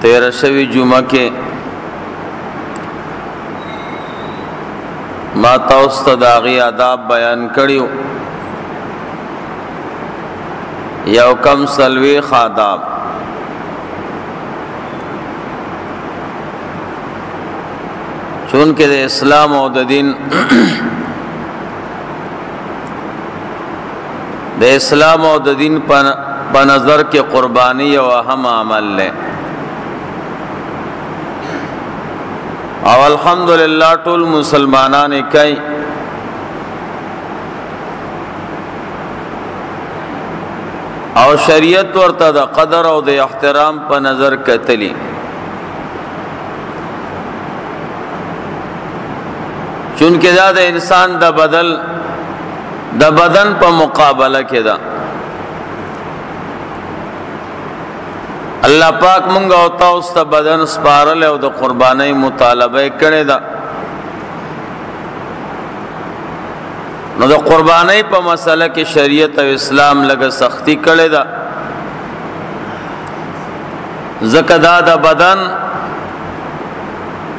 تیر شوی جمعہ کے ما تاسو ته داغي آداب بیان کړیو یو کم سلوی آداب چونکہ د اسلام او د دین د اسلام او د دین په نظر کې قربانی او اهم عمل لے او الحمدللہ ټول مسلمانان کوي او شریعت ورته د قدر او د احترام په نظر کتلی چونکہ دا د انسان د بدن په مقابله کې ده الله پاک مونږ او تاسو ته بدن سپارل او د قربانۍ مطالبه کړې ده نو د قربانۍ په مسله کې شریعت او اسلام لږه سختی کړې ده ځکه دا د بدن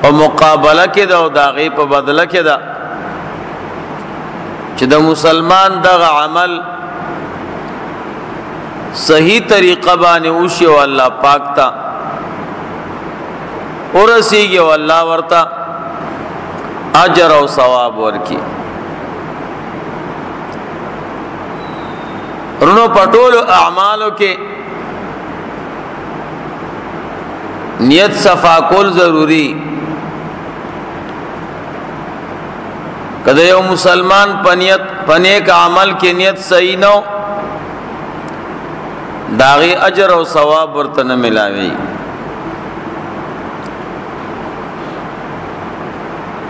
او مقابله کې ده او د هغې په بدله کې ده چې د مسلمان دغه عمل صحیح طریقہ باندې وشي او الله پاک ته ورسیږي او الله ورته اجر او ثواب ورکي رونو پټول اعمالو کې نیت صفا کول ضروری کله یو مسلمان پنیک عمل کې نیت صحیح نو داغی اجر او ثواب ورته نه ملاوي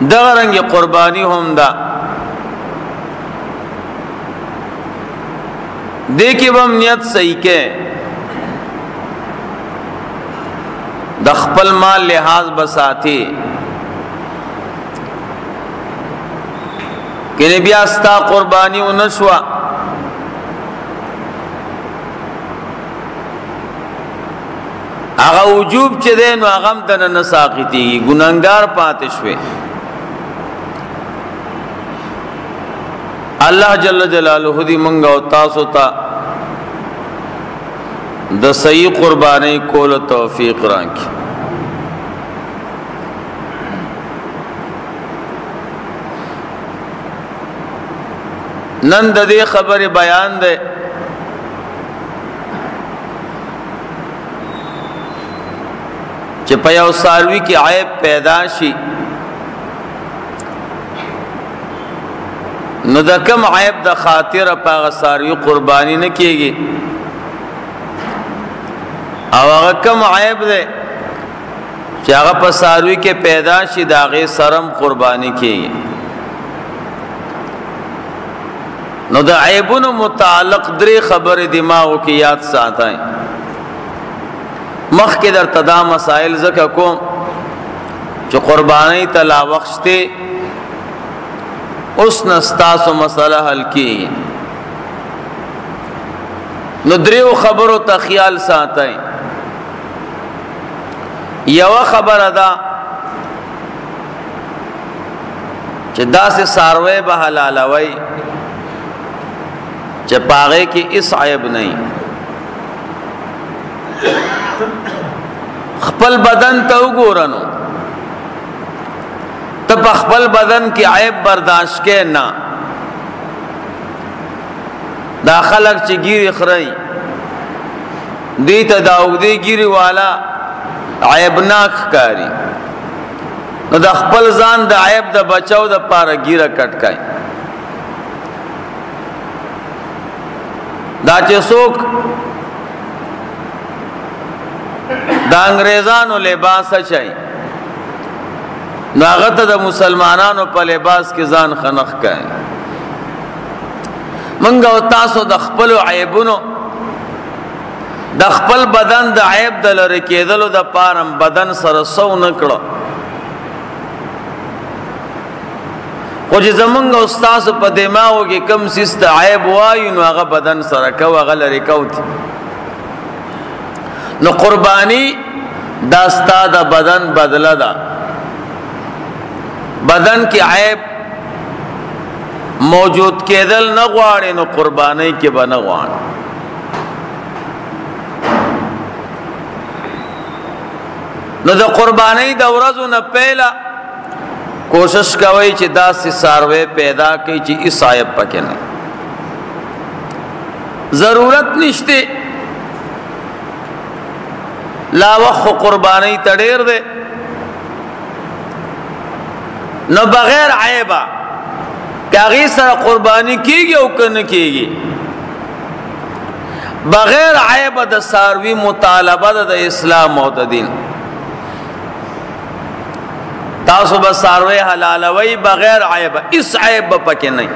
دغه رنګ قربانی هم دا دیکي بم نیت صحیح کې د خپل مال لحاظ بساتی کله بیا ستا قربانی ونشوا هغه وجوب چې دین او هغه د نه ساقطي ګناګار پاتې شوی الله جل جلاله دې مونږ او تاسو ته د صحیح قربانی کول توفیق راکړي نن د دې خبره بیان ده چې په یو ساروی کې عیب پیدا شي نو د کم عیب د خاطر په ساروی قربانی نه کیږي او هغه کم عیب ده چې هغه په ساروی کې پیدا شي دا غي سرم قربانی کیږي نو د عیبونو متعلق درې خبره دماغو کې یاد ساتئ مخ کې در تدا مسائل ذکر کوم چې قربانی ته لا وخته اوس نستاسو مسله حل کی نو دریو خبرو ته خیال ساتئ یو خبر ادا چې داسې ساروی به حلالوي چې پاغه کې اس عیب نه خپل بدن ته وګورنو ته په خپل بدن کې عیب برداشت کې نه دا خلق چې ګيري خړی دې ته داودي ګيري والا عیبناک کاری نو د خپل ځان د عیب د بچاو د پاره ګیره کټکای دا چې څوک د انګريزانو لباس اچي ناغه ته د مسلمانانو په لباس کې ځان خنخ کای منګه او تاسو د خپل عیبونو د خپل بدن د عیب د لری کېدلو د پارم بدن سره سو نکړو خو چې زمونږ استاد په دماغو کې کم سیست عیب وایو نو هغه بدن سره کو هغه لری کوت نو قربانی دا ستا دا بدن بدله ده. بدن کی عیب موجود کېدل نه غواړي نو قربانۍ کې به نه غواړي. نو د قربانۍ د ورځو نه پهله کوشش کوي چې داسې څاروی پیدا کړي چې هیڅ عیب پکې نه. ضرورت نشته لا وخت قربانۍ ته ډېر دی نو بغیر عیبه که هغې سره قرباني کېږي او که نه کېږي. بغیر عیبه د څاروي مطالبه ده د اسلام او د دین. تاسو به څاروی حلالوئ بغیر عیبه، هیڅ عیب به پکې نه.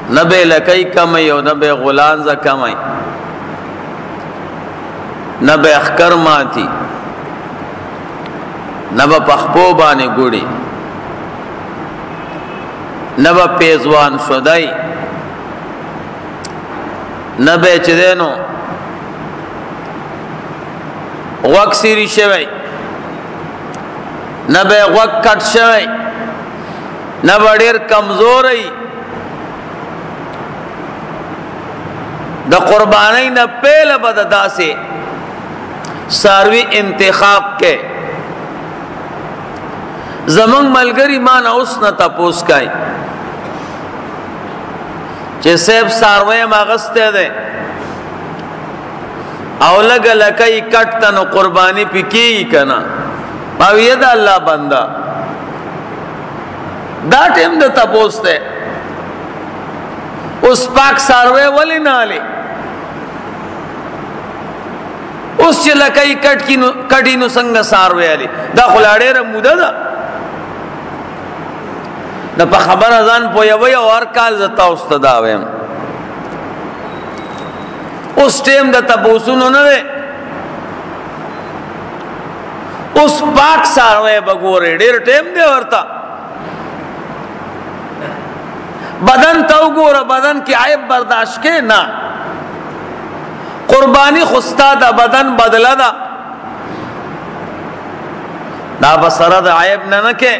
نه به لکۍ کمی او نه به غولانځه کمی، نه به اخکر ماتی، نه به پخپو باندې ګوړي، نه به پیزوان شدی، نه به چې دی نو غوږ سیري شوی، نه به غوږ کټ شوی، نه به ډېر کمزوری. د قربانۍ نه پهله به د داسې څاروي انتخاب کې. زمونږ ملګري ما نه اوس نه تپوس کوي چې صاحب څاروی م اغستی دی او لږه لکۍ کټ ته نو قرباني پې کېږي که نه. ما ویې د الله بنده دا ټیم د تپوس دی. اوس پاک څاروی ولې نه هلې؟ اوس چې لکۍ کټي نو څنګه څاروی هلې؟ دا خو لا ډېره موده ده. نه په خبره ځان پوهوئ او هر کال زه تاسو ته دا وایم اوس ټیم د تپوسونو نه دی. اوس پاک څاروی به ګورئ، ډېر ټیم دی ورته. بدن ته وګوره، بدن کې عیب برداشت کې نه. قربانی خو ستا د بدن بدله ده، دا به سره د عیب نه نه کې.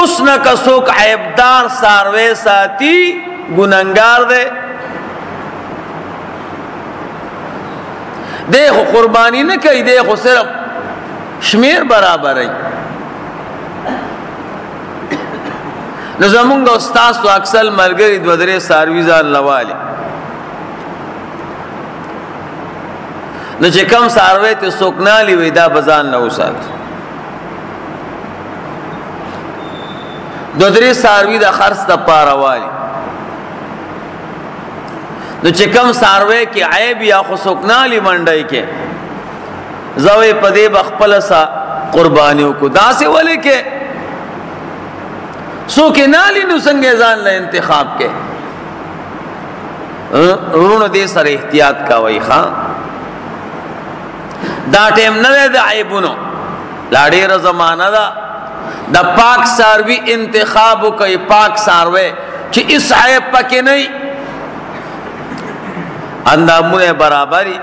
اوس نه که څوک عیبدار څاروی ساتي ګنهګار دی. دی خو قربانی نه کوي، دی خو صرف شمیر برابروي. نو زمونږ د ستاسو اکثر ملګري دوه درې څاروي ځان لوالي. نو چې کم څاروی ته څوک نه هلي وي دا به ځان نه وساتي. دوه درې څاروي د خرڅ دپاره والي. نو چې کم څاروی کې عیب یا خو څوک نه هلي منډی کې زه وی په دې به خپله قرباني وکړو. داسې ولې کې څوک یې نه هلي نو څنګه یې ځان له انتخاب کې. وروڼو دې سره احتیاط کوئ ښه. دا ټیم نه دی د عیبونو، لا ډېره زمانه ده. د پاک څاروي انتخاب وکړئ، پاک څاروی چې هېڅ عیب پکې نه وي، اندامونه برابري،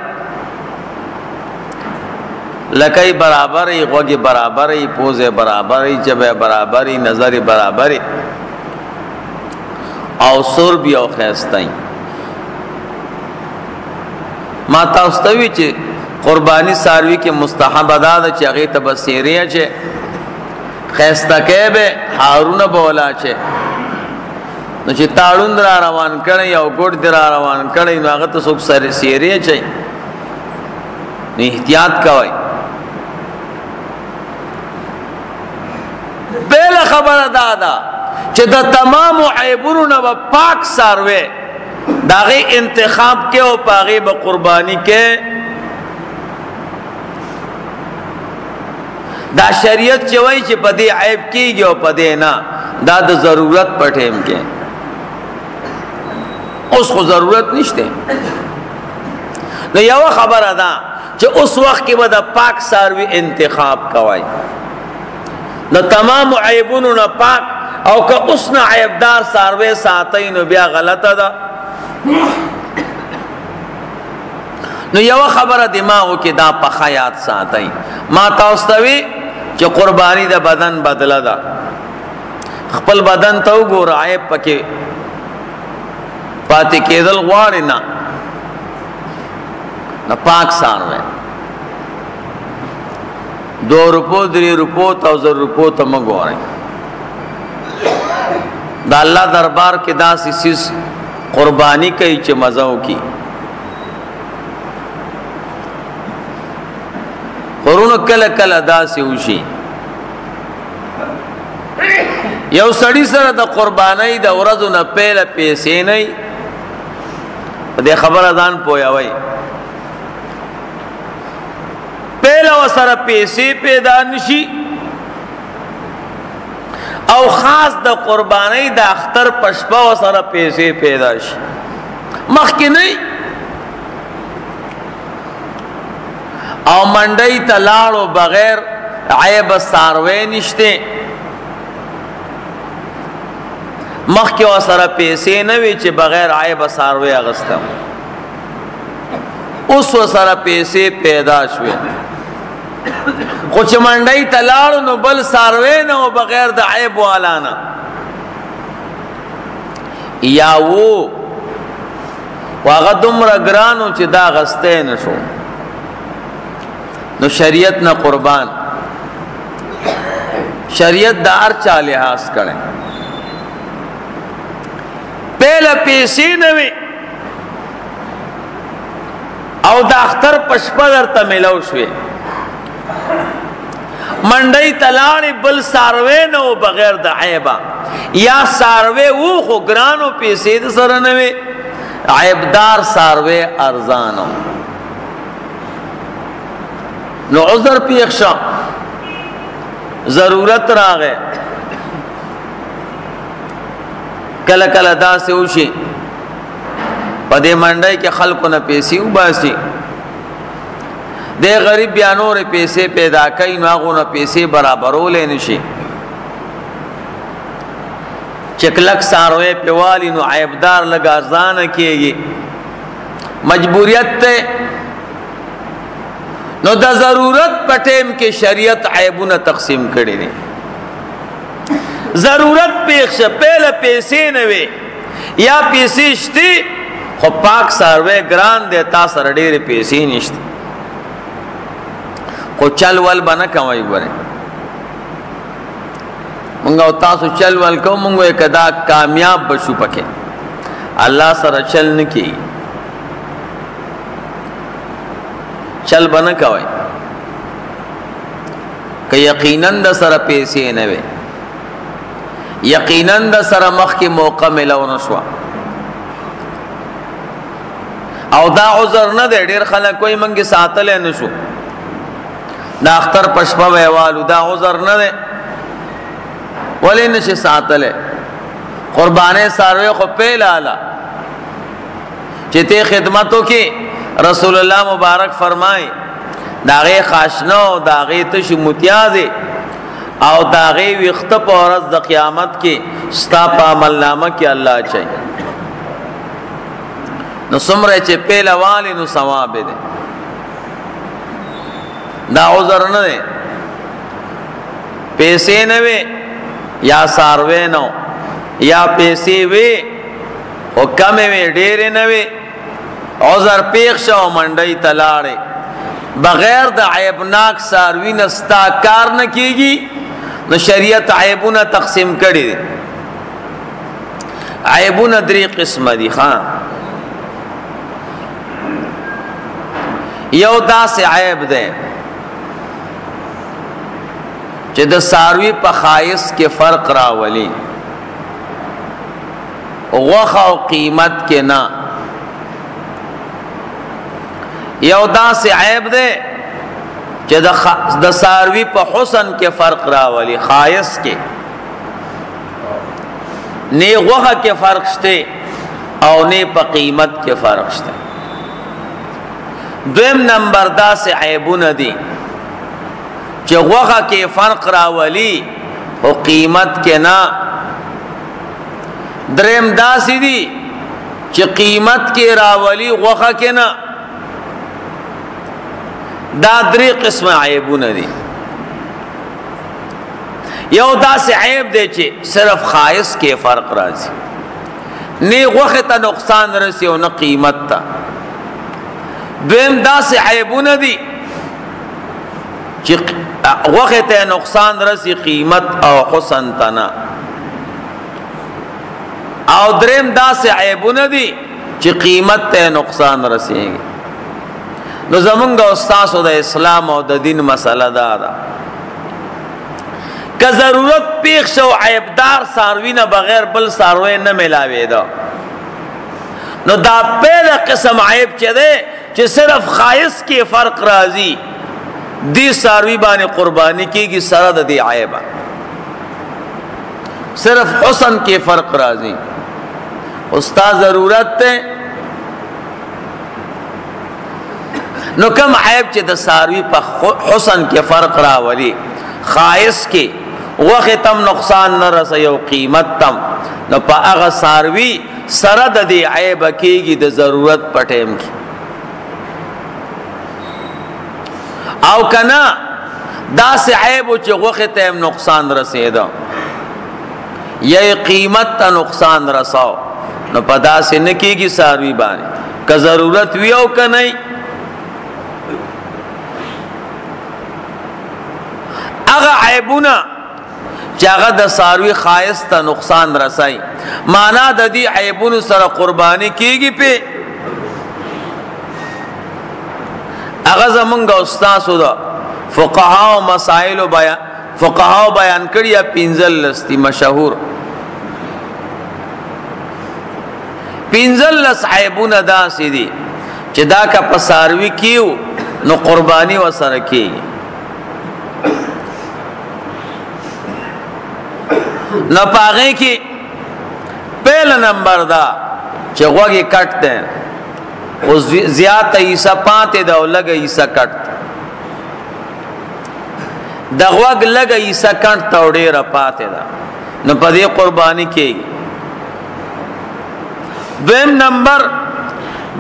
لکۍ برابري، غوږې برابري، پوزې برابري، ژبه برابري، نظر برابري او سور بیا او ښایسته وي. ما تاسو ته وي چې قرباني څاروي کې مستحبه دا ده چې هغې ته به سیرې اچې، ښایستهکی به هارونه به وله اچې. نو چې تاړون را روان کړی او ګوډ دې را روان کړی نو هغه ته څوک سیرې اچوي. نو احتیاط کوئ. بله خبره دا ده چې د تمامو عیبونو نه به پاک څاروی د هغې انتخاب کې او په هغې به قرباني کې. دا شریعت چې وایي چې په دې عیب کېږي او په دې نه، دا د ضرورت په ټیم کې. اوس خو ضرورت نشته. نو یوه خبره ده چې اوس وخت کې به د پاک څاروي انتخاب کوئ، د تمامو عیبونو نه پاک. او که اوس نه عیبدار څاروی ساتئ نو بیا غلطه ده. نو یو خبره دماغو کې دا په خیات ساتي ما تاسو ته وی چې قربانی د بدن بدله ده خپل بدن ته وګوره عیب پکې پاتې کېدل غواړي نه پاک ساروي 2 روپو 3 روپو 1000 روپو ته مګورئ دا الله دربار کې داسې سیس قربانی کوي چې مزه وکي ورونو کله کله داسې وشي یو سړی سره د قربانی د ورځو نه پیله پیسې نه دې خبره ځان پوهوي پیله وسره پیسې پیدا نشي او خاص د قربانی د اختر پشپا وسره پیسې پیدا شي مخکې نه او منډی ته لاړو بغیر عیب ساروی نشته مخکې وسره پیسې نه وي چې بغیر عیب ساروی اغستم اوس وسره پیسې پیدا شوې خو چې منډی ته لاړو نو بل ساروی نه و بغیر د عیب والا نه یا وو هغه دومره ګرانو چې دا غستی نه شو نو شریعت نه قربان شریعت د هر چا لحاظ کړي پهله پیسې نه وي او د اختر پشپه درته میلاو شوې منډی تلاړې بل ساروی نه و بغیر د عیبه یا ساروی وو خو ګرانو پیسې د سره نه وي عیبدار ساروی ارزانو نو عذر پیښ شو ضرورت راغې کله کله داسې وشي په دې منډی کې خلکو نه پیسې وباسي د غریب بیا نورې پیسې پیدا کوي نو هغو نه پیسې برابرولی نشي چې کلک ساروی پې والي نو عیبدار لږ ارزانه کېږي مجبوریت دی نو د ضرورت په ټیم کې شریعت عیبونه تقسیم کړي دي ضرورت پیښ شه پهله پیسې نه وي یا پیسې شته خو پاک ساروی ګران دی تا سره ډېرې پیسې نشته خو چل ول به نه کوئ ګورئ مونږ او تاسو چل ول کوو مونږ وایو که دا کامیاب به شو پکې الله سره چل نه کېږي چل به نه کوئ که یقینا د سره پیسې نه وي یقینا د سره مخکې موقع میلاو نه شوه او دا عذر نه دی ډېر خلک کوئی منګې ساتلی نه شو دا اختر پشپه ویوالو دا عذر نه دی ولې نشي ساتلی قربانې ساروی خو پیل آله چې ته خدمت وکړې رسول الله مبارک فرمای داغه خاشنه او داغه تش متیازه او داغه وخت په ورځ د قیامت کې ستا په عمل نامه کې الله چي نو سمره چې پیلوالي نو ثواب دي دا عذر نه دي پیسې نه وي یا ساروي نو یا پیسې وي او کم وي ډېر نه وي عذر پیښ شو منډی تلاړې بغیر د عیبناک ساروی نستا کار نه کیږي نو شریعت عیبونه تقسیم کړي دي عیبونه 3 قسم دي ها یو داسې عیب ده چې د ساروی په خایس کې فرق راولي غوښه او قیمت کې نه یو داسې عیب ده چې د ساروی په حسن کې فرق راولي خایس کې نه غوښه کې فرق شته او نه په قیمت کې فرق شته دویم نمبر داسې عیبونه دي چې غوښه کې فرق راولي او قیمت کې نه دریم داسې دي چې قیمت کې راولي غوښه کې نه دا درې قسم عیبونه دي. یو داسې عیب دی چې صرف خایس کې فرق راځي، نه غوښې ته نقصان رسي او نه قیمت ته. دویم داسې عیبونه دي چې غوښې ته نقصان رسي قیمت او حسن ته نه. او دریم داسې عیبونه دي چې قیمت ته نقصان رسیږي. نو زمونږ استاسو د اسلام او د دین مسله دا ده، که ضرورت پیښ شو عیبدار څاروي نه بغیر بل څاروی نه ملاوېده، نو دا پهله قسم عیب چې دی چې صرف خایس کې فرق راځي، دی څاروي باندې قرباني کېږي سره د دې عیبه، صرف حسن کې فرق راځي. استاد ضرورت ته نو کم عیب چې د څاروي په حسن کې فرق راولي، خایس کې وخت تم نقصان نه رسي او قیمت تم، نو په هغه څاروي سره د دې عیب کېږي د ضرورت په ټیم کې. او کنا داسې عیب چې وخت ته نقصان رسېده یا قیمت ته نقصان رساو، نو په داسې نه کېږي څاروي باندې، که ضرورت وي او که نه. هغه عیبونه چې هغه د څاروي خایس ته نقصان رسای، معنا د دې عیبونو سره قرباني کېږي په هغه زمونږ استاسو ده فقهاو مسائلو بیان کړي یا 15 مشهور 15 عیبونه داسې دي چې دا که په څاروي کیو نو قرباني ورسره کېږي. نو پاغې کې پہلا نمبر دا چې غوږی کټ ده، خو زیاته حصہ پاتې ده او لږه حصہ کټ ده. د غوږ لږه حصہ کټ ته او ډېره پاتې ده، نو په دې قرباني کېږي. دویم نمبر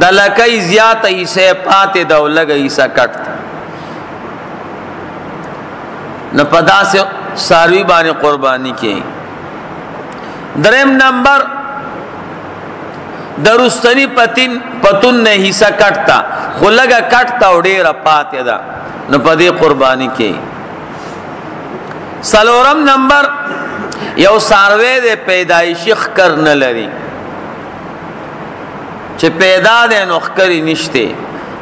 د لکۍ زیاته حصہ پاتې ده او لږه حصہ کټ ده، نو په داسې څاروي باندې قرباني کېږي. دریم نمبر درستنی پتون نه حصہ کټتا خو لګه کټتا او ډیره پاتې ده، نو په دې قرباني کې. څلورم نمبر یو څاروی د پیدایشي ښکر نه لري، چې پیدا ده نو ښکرې نشته،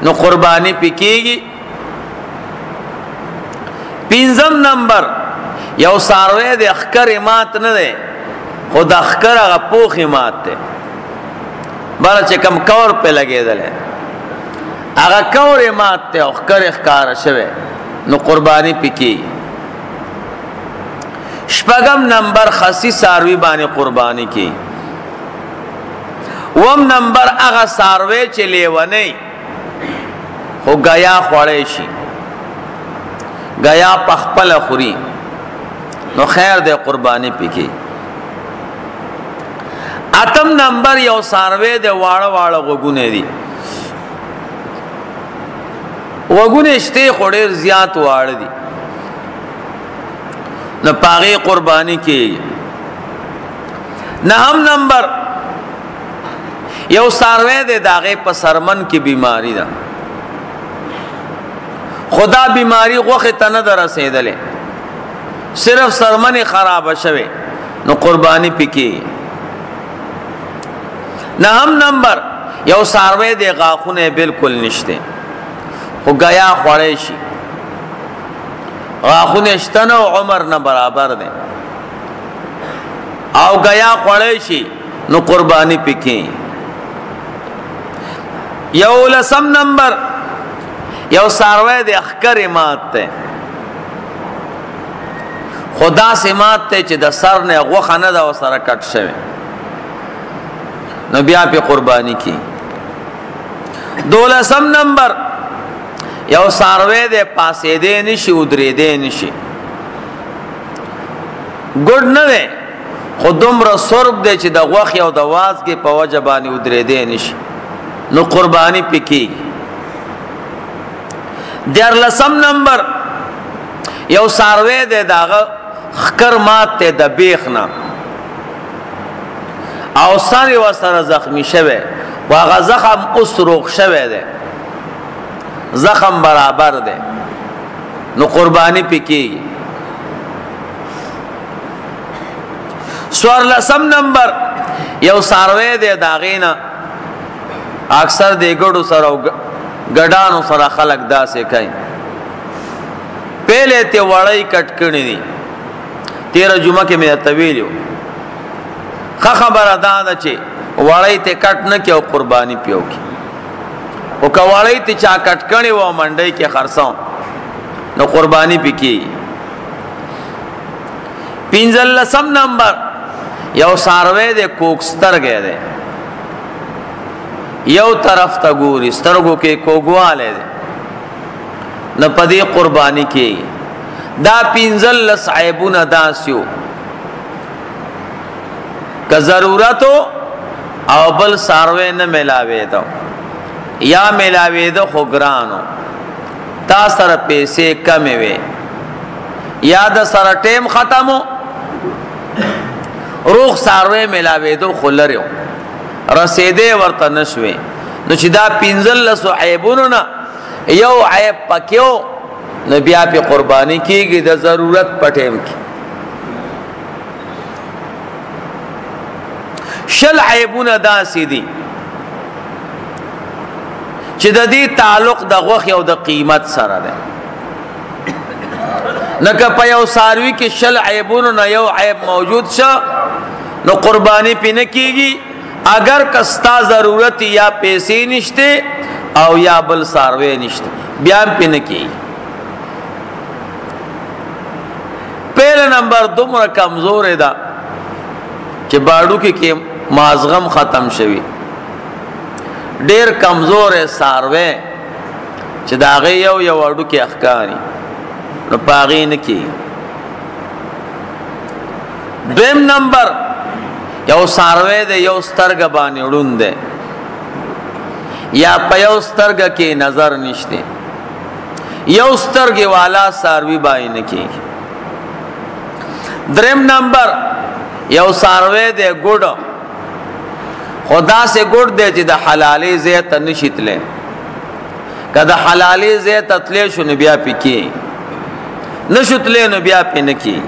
نو قرباني پې کېږي. پنځم نمبر یو څاروی د ښکرې مات نه دی، خو د ښکر هغه پوخې مات دی، بله چې کم کور پې لګېدلی هغه کور یې مات دی او ښکر یې ښکاره شوی، نو قرباني پې کېږي. شپږم نمبر خسي څاروي باندې قرباني کېږي. اووم نمبر هغه څاروی چې لیونی خو ګیا خوړی شي، ګیا پخپله خوري، نو خیر دی قرباني پې کېږي. اتم نمبر یو څاروی د واړه واړه غوږونه دي، غوږونه شته خو ډېر زیات واړه دي، نو په هغې قرباني کېږي. نهم نمبر یو څاروی دی د هغې په سرمن کې بیماري ده، خو دا بیماري غوښې ته نه ده رسېدلې، صرف سرمن یې خرابه شوې، نو قرباني پې کېږي. نهم نمبر یو څاروی دی غاښونه بالکل نشته، خو ګیا خوړی شي، غاښونه شته نه او عمر نه برابر دی، او ګیا خوړی شي، نو قرباني پې کېږي. یو لسم نمبر یو څاروی دی ښکرې مات دی، خو داسې مات دی چې د سر نه غوښه نه ده ورسره کټ شوې، نو بیا پې قرباني کی. دولسم نمبر یو څاروی دی پاسېدی نشي ودرېدی نشي، ګډ نه دی خو دومره سرب دی چې د غوښې او د وازګې په وجه باندې ودرېدی نشي، نو قرباني پې کېږي. دیر لسم نمبر یو ساروی دے داغا خکر مات تے دا بیخنا او ساری و سر زخمی شوے واغا زخم اس روغ شوے دے زخم برابر دے نو قربانی پی کی سوار لسم نمبر یو ساروی دے داغینا اکثر دے گڑو سر گڑانو سر خلق دا سے کئی پہلے تے وڑائی کٹ کرنی دی تیرہ جمعہ کے میں طویلیو خبر دادا چے وڑائی تے کٹ نہ کیا قربانی پیو کی او کا وڑائی تے چا کٹ کرنی وہ منڈائی کے خرساں نو قربانی پی کی پینزل لسم نمبر یو ساروے دے کوکستر گئے دے یو طرف تا گوری سترگو کے کوگوالے دے نہ پدی قربانی کی دا پینزل لس عیبون داسیو کہ ضرورتو او بل ساروے نہ ملاوے دو یا ملاوے دو خوگرانو تا سر پیسے کمی وے یا دا سر ٹیم ختمو روح ساروے ملاوے دو خلریو رسیدے ورطا نشوے نو چی دا پینزل لسو عیبونو نا یو عیب پکیو نو بیا پی قربانی کی گی دا ضرورت پٹیم کی شل عیبون دا سیدی چی دا دی تعلق دا غوخ یو دا قیمت سر دے نکا پا یو ساروی کی شل عیبونو نا یو عیب موجود شا نو قربانی پی نکی گی اگر کستا ضرورت یا پیسے نشتے او یا بل ساروے نشتے بیان پی نکی پہلے نمبر دمرا کمزور دا کہ باڑو کی مازغم ختم شوی دیر کمزور ساروے چی داغی یو وڑو کی اخکاری نو پاغی نکی دویم نمبر یو ساروے دے یو سترگ بانی اڑون دے یا پا یو سترگ کی نظر نشتے یو سترگ والا ساروی بائی نکی درم نمبر یو ساروے دے گوڑ خدا سے گوڑ دے چی دا حلالی زیت نشت لے کہ دا حلالی زیت اتلے شو نبیا پی کی نشت لے نبیا پی نکی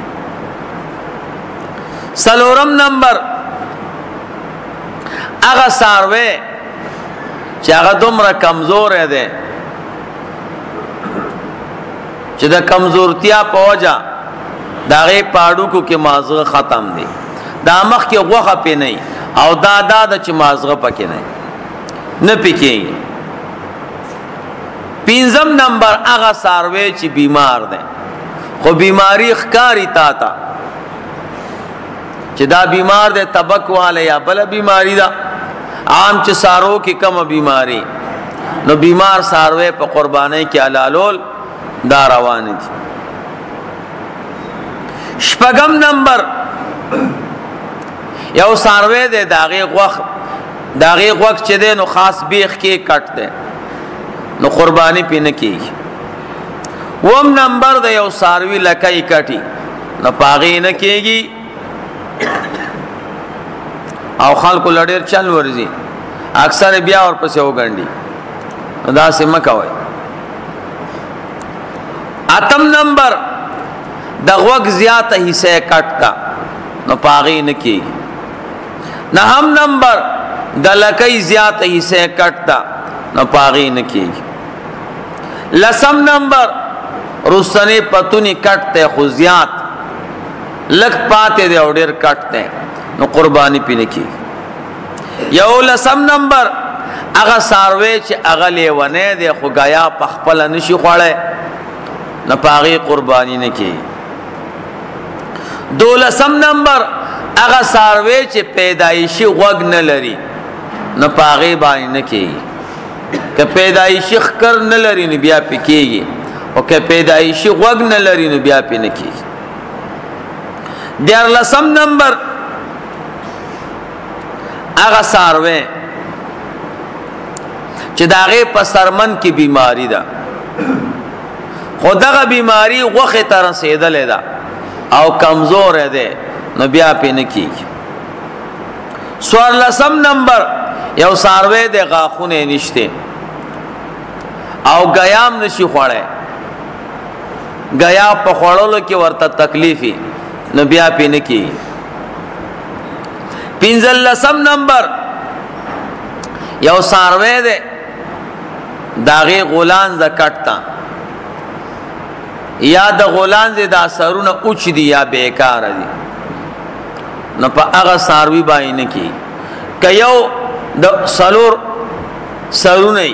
سلورم نمبر اگا ساروے چی اگا دمرا کمزور ہے دے چی دا کمزورتیا پوجا دا غی پاڑو کو کی مازغ ختم دی دا مخ کی غوخ پی نہیں او دا چی مازغ پکی نہیں نپی کی پینزم نمبر اگا ساروے چی بیمار دے خو بیماری اخکاری تاتا چی دا بیمار دے تبک والے یا بلا بیماری دا عام چی سارو کی کم بیماری نو بیمار ساروے پا قربانے کی علالول دا روانی دی شپگم نمبر یو ساروے دے داغی غوق چی دے نو خاص بیخ کی کٹ دے نو قربانی پی نکی وم نمبر دے یو ساروی لکائی کٹی نو پاغی نکی گی او خلقو لڑیر چل ورزی اکثر بیا اور پسے ہو گنڈی دا سے مکوئی اتم نمبر دا غوگ زیادہ حصے کٹ کا نو پاغی نکی نہم نمبر دا لکی زیادہ حصے کٹ تا نو پاغی نکی لسم نمبر رسنی پتونی کٹتے خوزیات لگ پاتے دے اوڑیر کٹتے نو قربانی پی نکی یو لسم نمبر اگا ساروے چی اگا لیوانے دے خو گیا پخپلا نشی خوڑے نو پاغی قربانی نکی دو لسم نمبر اگا ساروے چی پیدائشی غوگ نلری نو پاغی بانی نکی کہ پیدائشی خکر نلری نو بیا پی کیگی او کہ پیدائشی غوگ نلری نو بیا پی نکی دیر لسم نمبر اگا ساروے چی داغی پسرمن کی بیماری دا خدغه بیماری غوخه ته رسیدلې ده او کمزور ده نو بیا پې نه کیږي. 14 نمبر یو ساروی د غاخونه نشته او غیام نشي خوړې، غیا په خوړلو کې ورته تکلیفي نو بیا پې نه کیږي. 15 نمبر یو ساروی ده داغه غولان ز کټتا یا د غولان ز د اثرونه اوچ دي یا بیکار دي نو په هغه ساروی باندې کی کيو د سلور سرونه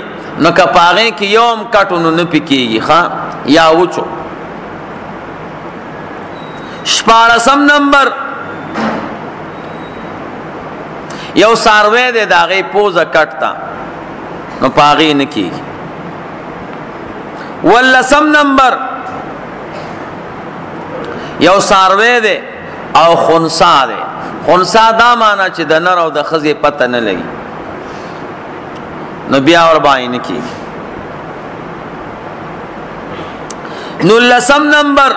نو کپاغه کې یوم کټونو نه پکېږي ها یا وچو. 14 نمبر یو ساروی د داغه پوزه کټتا نو پاغي نه کیږي. 15 نمبر یو ساروی ده او خنسا ده. خنسا دا معنا چې د نر او د خزې پته نه لګي نو بیا ور باندې نه کیږي. 19 نمبر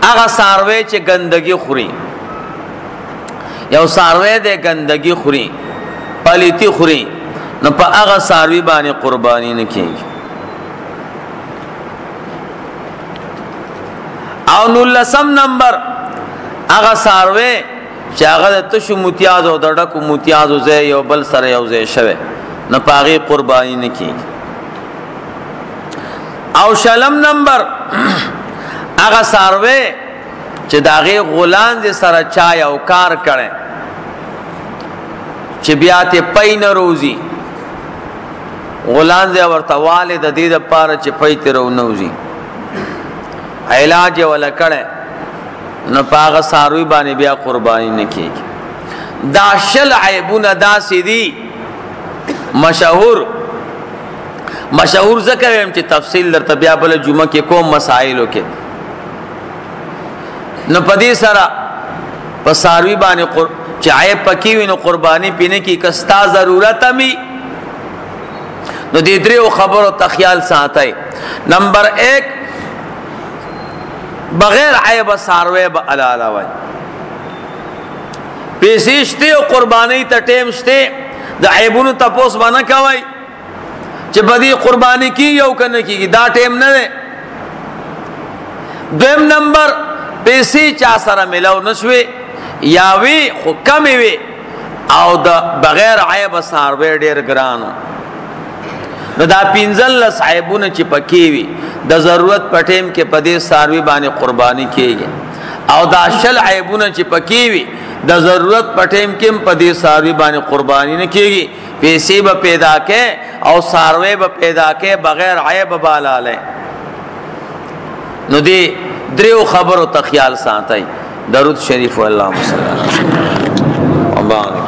اغا ساروی چه گندگی خوری یو ساروی ده گندگی خوری پلیتی خوری نو پا اغا ساروی بانی قربانی نکیږي. او 19 نمبر اغا ساروی چه اغا ده تشو متیازو دردکو متیازو زی یو بل سر یو زی شوه نو پا اغی قربانی نکیږي. او 20 نمبر اغا ساروی چې داغه غولان دې سره چای او کار کړي چې بیا ته پاین روزي غولان دې ورته والد دې د پاره چې پای ته رو نوزي علاج ولا کړي نو پاغه ساروی باندې بیا قرباني نه کیږي. دا شل عیبونه دا سیدی مشهور ذکر هم چې تفصیل درته بیا بل جمعه کې کوم مسائلو کې نو پدې سره په ساروی باندې چې عیب پکې وي نو قرباني پینې کې کستا ضرورت امي نو دې درو خبرو ته خیال ساتي. نمبر 1 بغیر عیب ساروی به علاوه وای پیسې شته او قرباني ته ټیم شته د عیبونو تاسو باندې کوي چې بدی قربانی کی یو کنه کیږي دا ټیم نه ده. 2 نمبر پیسې چا سره ملاو نشوي یا وی خو کم وی او د بغیر عیب ساروی ډیر ګرانو نو دا 15 عیبونه چې پکې وي د ضرورت په ټیم کې پدې ساروی باندې قربانی کیږي او دا شل عیبونه چې پکې وي د ضرورت په ټیم کې پدې ساروی باندې قربانی نه کیږي. پیسې به پیدا کې او ساروی به پیدا کې بغیر عیب بالاله نو دی دریو خبرو ته خیال ساتي. درود شریف والله صلی الله علیه وسلم.